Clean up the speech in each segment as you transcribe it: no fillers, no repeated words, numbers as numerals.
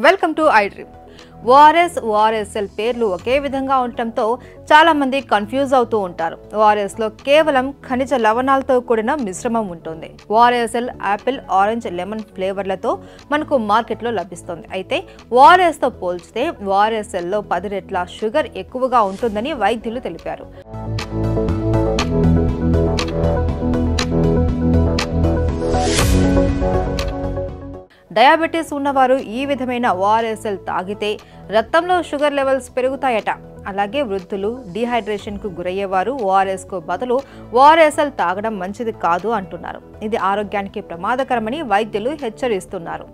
Welcome to iDream. ORS, ORSL పేర్లు ఒకే విధంగా ఉండటంతో చాలా మంది కన్ఫ్యూజ్ అవుతూ ఉంటారు. ORS లో కేవలం ఖనిజ లవణాలతో కూడిన మిశ్రమం ఉంటుంది. ORSL యాపిల్, ఆరెంజ్, లెమన్ ఫ్లేవర్లతో మనకు మార్కెట్లో లభిస్తుంది. అయితే ORS తో పోల్చితే ORSL లో 10 రెట్ల షుగర్ ఎక్కువగా ఉంటుందని వైద్యులు తెలిపారు. డయాబెటీస్ ఉన్నవారు ఈ విధమైన ORSL తాగితే రక్తంలో షుగర్ లెవెల్స్ పెరుగుతాయట. అలాగే వృద్ధులు, డీహైడ్రేషన్కు గురయ్యేవారు ORSకు బదులు ORSL తాగడం మంచిది కాదు అంటున్నారు. ఇది ఆరోగ్యానికి ప్రమాదకరమని వైద్యులు హెచ్చరిస్తున్నారు.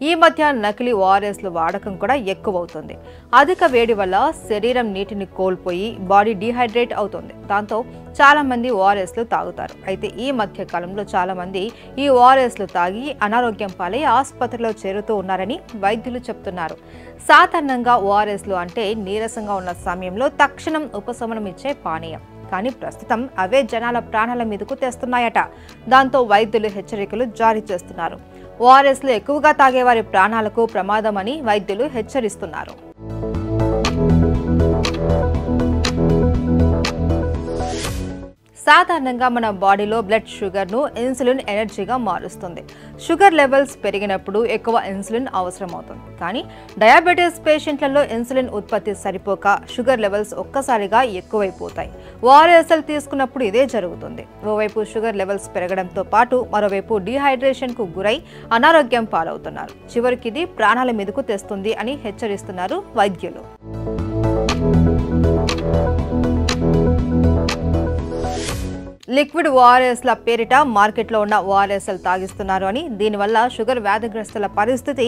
ఈ మధ్య నకిలీ ORSల వాడకం కూడా ఎక్కువవుతుంది. అధిక వేడి వల్ల శరీరం నీటిని కోల్పోయి బాడీ డీహైడ్రేట్ అవుతుంది. దాంతో చాలా మంది ORSలు తాగుతారు. అయితే ఈ మధ్య కాలంలో చాలా మంది ఈ ORSలు తాగి అనారోగ్యం పాలై ఆసుపత్రిలో చేరుతూ ఉన్నారని వైద్యులు చెప్తున్నారు. సాధారణంగా ORSలు అంటే నీరసంగా ఉన్న సమయంలో తక్షణం ఉపశమనం ఇచ్చే పానీయం. కానీ ప్రస్తుతం అవే జనాల ప్రాణాల మీదకు తెస్తున్నాయట. దాంతో వైద్యులు హెచ్చరికలు జారీ చేస్తున్నారు. ORSలు ఎక్కువగా తాగేవారి ప్రాణాలకు ప్రమాదమని వైద్యులు హెచ్చరిస్తున్నారు. సాధారణంగా మన బాడీలో బ్లడ్ షుగర్ను ఇన్సులిన్ ఎనర్జీగా మారుస్తుంది. షుగర్ లెవెల్స్ పెరిగినప్పుడు ఎక్కువ ఇన్సులిన్ అవసరం అవుతుంది. కానీ డయాబెటీస్ పేషెంట్లలో ఇన్సులిన్ ఉత్పత్తి సరిపోక షుగర్ లెవెల్స్ ఒక్కసారిగా ఎక్కువైపోతాయి. ORSL తీసుకున్నప్పుడు ఇదే జరుగుతుంది. ఓవైపు షుగర్ లెవెల్స్ పెరగడంతో పాటు మరోవైపు డీహైడ్రేషన్కు గురై అనారోగ్యం పాలవుతున్నారు. చివరికి ఇది ప్రాణాల మీదకు తెస్తుంది అని హెచ్చరిస్తున్నారు వైద్యులు. లిక్విడ్ ORSల పేరిట మార్కెట్లో ఉన్న ORSL తాగిస్తున్నారు అని, దీనివల్ల షుగర్ వ్యాధిగ్రస్తుల పరిస్థితి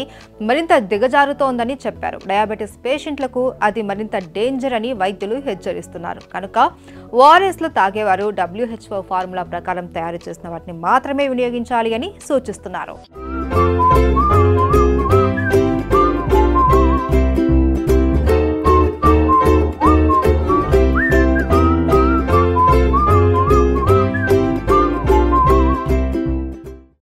మరింత దిగజారుతోందని చెప్పారు. డయాబెటీస్ పేషెంట్లకు అది మరింత డేంజర్ అని వైద్యులు హెచ్చరిస్తున్నారు. కనుక ORSలు తాగేవారు WHO ఫార్ములా ప్రకారం తయారు చేసిన వాటిని మాత్రమే వినియోగించాలి అని సూచిస్తున్నారు.